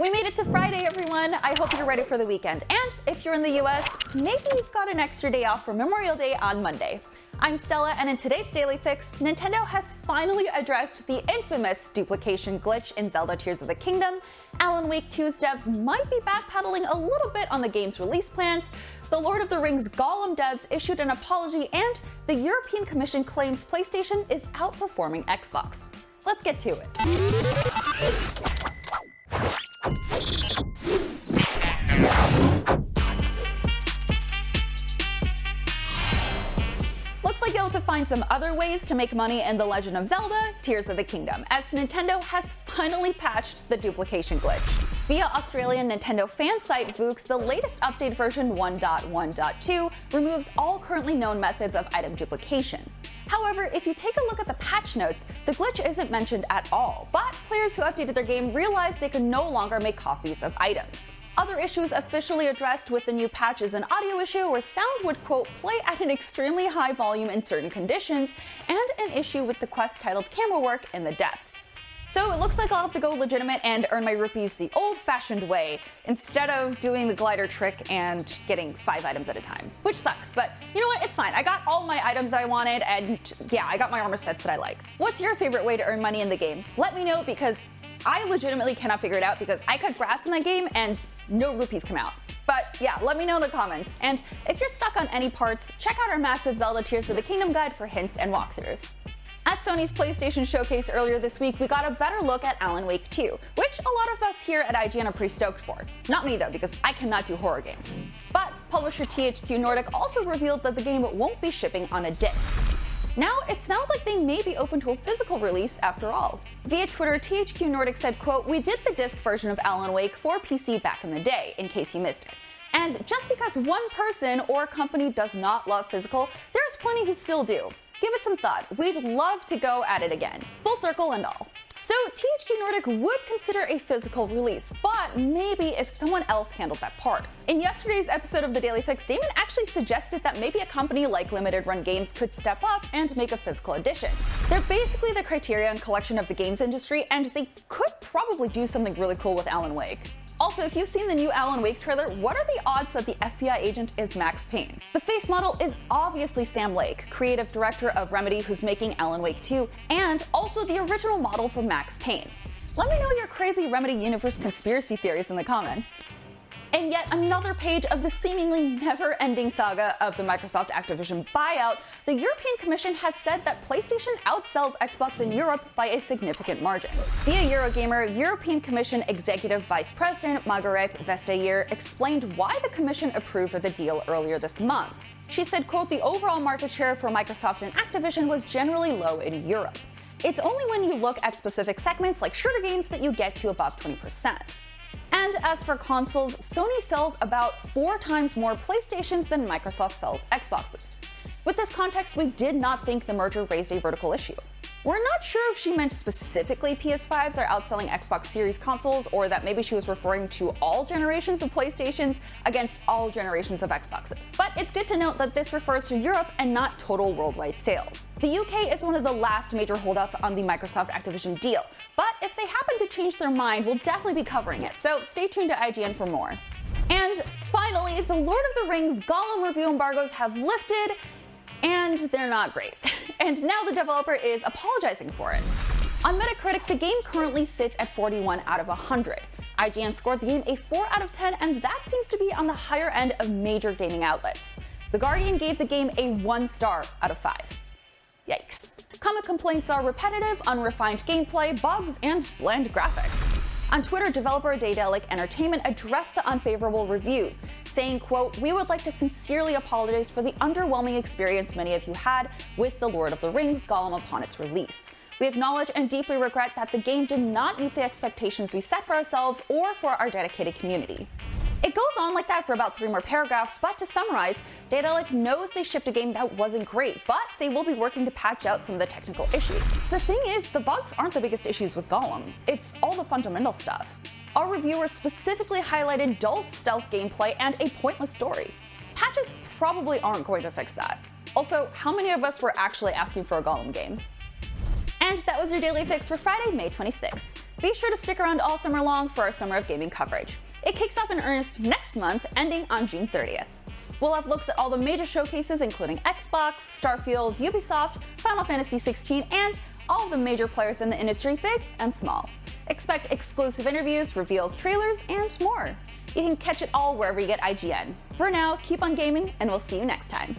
We made it to Friday, everyone. I hope you're ready for the weekend. And if you're in the US, maybe you've got an extra day off for Memorial Day on Monday. I'm Stella, and in today's Daily Fix, Nintendo has finally addressed the infamous duplication glitch in Zelda Tears of the Kingdom. Alan Wake 2's devs might be backpedaling a little bit on the game's release plans. The Lord of the Rings Gollum devs issued an apology, and the European Commission claims PlayStation is outperforming Xbox. Let's get to it. Looks like you'll have to find some other ways to make money in The Legend of Zelda Tears of the Kingdom, as Nintendo has finally patched the duplication glitch. Via Australian Nintendo fan site Vooks, the latest update version 1.1.2 removes all currently known methods of item duplication. However, if you take a look at the patch notes, the glitch isn't mentioned at all, but players who updated their game realized they could no longer make copies of items. Other issues officially addressed with the new patch is an audio issue where sound would, quote, play at an extremely high volume in certain conditions, and an issue with the quest titled Camera Work in the Depths. So it looks like I'll have to go legitimate and earn my rupees the old-fashioned way, instead of doing the glider trick and getting 5 items at a time. Which sucks, but you know what, it's fine. I got all my items that I wanted, and yeah, I got my armor sets that I like. What's your favorite way to earn money in the game? Let me know, because I legitimately cannot figure it out, because I cut grass in that game and no rupees come out. But yeah, let me know in the comments. And if you're stuck on any parts, check out our massive Zelda Tears of the Kingdom guide for hints and walkthroughs. At Sony's PlayStation Showcase earlier this week, we got a better look at Alan Wake 2, which a lot of us here at IGN are pretty stoked for. Not me though, because I cannot do horror games. But publisher THQ Nordic also revealed that the game won't be shipping on a disc. Now, it sounds like they may be open to a physical release after all. Via Twitter, THQ Nordic said, quote, "We did the disc version of Alan Wake for PC back in the day, in case you missed it. And just because one person or company does not love physical, there's plenty who still do. Give it some thought. We'd love to go at it again. Full circle and all." So THQ Nordic would consider a physical release, but maybe if someone else handled that part. In yesterday's episode of the Daily Fix, Damon actually suggested that maybe a company like Limited Run Games could step up and make a physical edition. They're basically the Criterion collection of the games industry, and they could probably do something really cool with Alan Wake. Also, if you've seen the new Alan Wake trailer, what are the odds that the FBI agent is Max Payne? The face model is obviously Sam Lake, creative director of Remedy, who's making Alan Wake 2, and also the original model for Max Payne. Let me know your crazy Remedy universe conspiracy theories in the comments. In yet another page of the seemingly never-ending saga of the Microsoft Activision buyout, the European Commission has said that PlayStation outsells Xbox in Europe by a significant margin. Via Eurogamer, European Commission Executive Vice President Margaret Vestager explained why the Commission approved of the deal earlier this month. She said, quote, "The overall market share for Microsoft and Activision was generally low in Europe. It's only when you look at specific segments like shooter games that you get to above 20%. And as for consoles, Sony sells about 4 times more PlayStations than Microsoft sells Xboxes. With this context, we did not think the merger raised a vertical issue. We're not sure if she meant specifically PS5s are outselling Xbox Series consoles, or that maybe she was referring to all generations of PlayStations against all generations of Xboxes. But it's good to note that this refers to Europe and not total worldwide sales. The UK is one of the last major holdouts on the Microsoft Activision deal, but if they happen to change their mind, we'll definitely be covering it, so stay tuned to IGN for more. And finally, the Lord of the Rings Gollum review embargoes have lifted, and they're not great. And now the developer is apologizing for it. On Metacritic, the game currently sits at 41 out of 100. IGN scored the game a 4 out of 10, and that seems to be on the higher end of major gaming outlets. The Guardian gave the game a 1 star out of 5. Yikes. Common complaints are repetitive, unrefined gameplay, bugs, and bland graphics. On Twitter, developer Daedalic Entertainment addressed the unfavorable reviews, saying, quote, "We would like to sincerely apologize for the underwhelming experience many of you had with The Lord of the Rings Gollum upon its release. We acknowledge and deeply regret that the game did not meet the expectations we set for ourselves or for our dedicated community." It goes on like that for about 3 more paragraphs, but to summarize, Daedalic knows they shipped a game that wasn't great, but they will be working to patch out some of the technical issues. The thing is, the bugs aren't the biggest issues with Gollum, it's all the fundamental stuff. Our reviewer specifically highlighted dull stealth gameplay and a pointless story. Patches probably aren't going to fix that. Also, how many of us were actually asking for a Gollum game? And that was your Daily Fix for Friday, May 26th. Be sure to stick around all summer long for our Summer of Gaming coverage. It kicks off in earnest next month, ending on June 30th. We'll have looks at all the major showcases including Xbox, Starfield, Ubisoft, Final Fantasy XVI, and all of the major players in the industry, big and small. Expect exclusive interviews, reveals, trailers, and more. You can catch it all wherever you get IGN. For now, keep on gaming, and we'll see you next time.